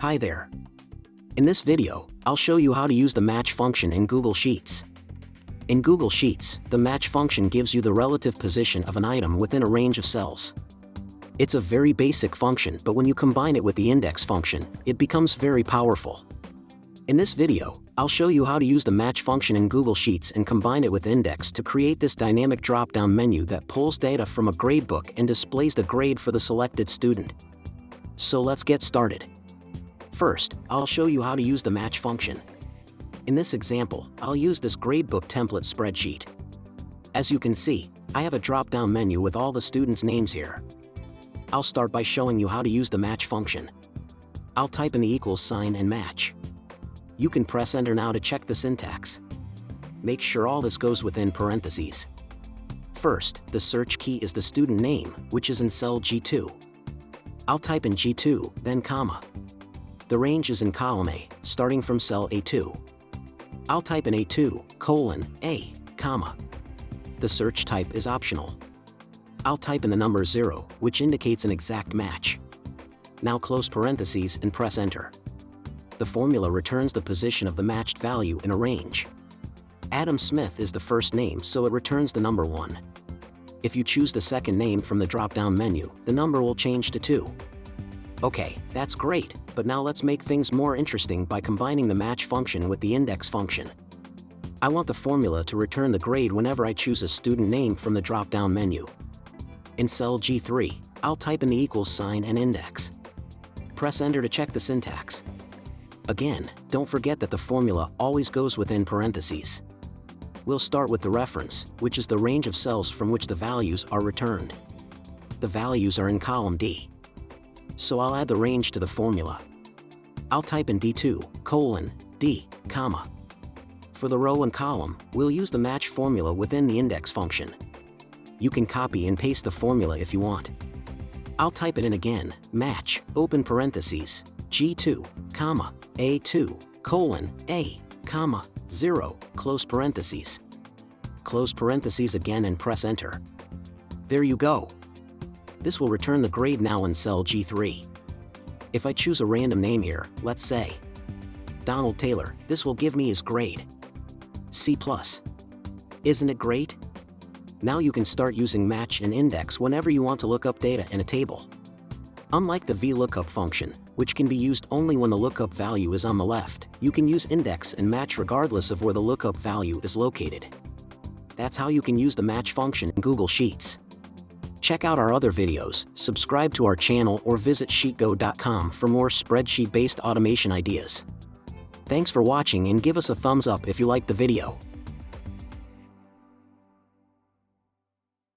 Hi there. In this video, I'll show you how to use the match function in Google Sheets. In Google Sheets, the match function gives you the relative position of an item within a range of cells. It's a very basic function, but when you combine it with the index function, it becomes very powerful. In this video, I'll show you how to use the match function in Google Sheets and combine it with index to create this dynamic drop-down menu that pulls data from a gradebook and displays the grade for the selected student. So let's get started. First, I'll show you how to use the match function. In this example, I'll use this gradebook template spreadsheet. As you can see, I have a drop-down menu with all the students' names here. I'll start by showing you how to use the match function. I'll type in the equals sign and match. You can press enter now to check the syntax. Make sure all this goes within parentheses. First, the search key is the student name, which is in cell G2. I'll type in G2, then comma. The range is in column A, starting from cell A2. I'll type in A2, colon, A, comma. The search type is optional. I'll type in the number 0, which indicates an exact match. Now close parentheses and press enter. The formula returns the position of the matched value in a range. Adam Smith is the first name, so it returns the number 1. If you choose the second name from the drop-down menu, the number will change to 2. Okay, that's great, but now let's make things more interesting by combining the match function with the index function. I want the formula to return the grade whenever I choose a student name from the drop-down menu. In cell G3, I'll type in the equals sign and index. Press enter to check the syntax. Again, don't forget that the formula always goes within parentheses. We'll start with the reference, which is the range of cells from which the values are returned. The values are in column D. So I'll add the range to the formula. I'll type in D2, colon, D, comma. For the row and column, we'll use the match formula within the index function. You can copy and paste the formula if you want. I'll type it in again, match, open parentheses, G2, comma, A2, colon, A, comma, 0, close parentheses. Close parentheses again and press enter. There you go. This will return the grade now in cell G3. If I choose a random name here, let's say Donald Taylor, this will give me his grade. C+. Isn't it great? Now you can start using match and index whenever you want to look up data in a table. Unlike the VLOOKUP function, which can be used only when the lookup value is on the left, you can use index and match regardless of where the lookup value is located. That's how you can use the match function in Google Sheets. Check out our other videos, subscribe to our channel, or visit sheetgo.com for more spreadsheet-based automation ideas. Thanks for watching and give us a thumbs up if you liked the video.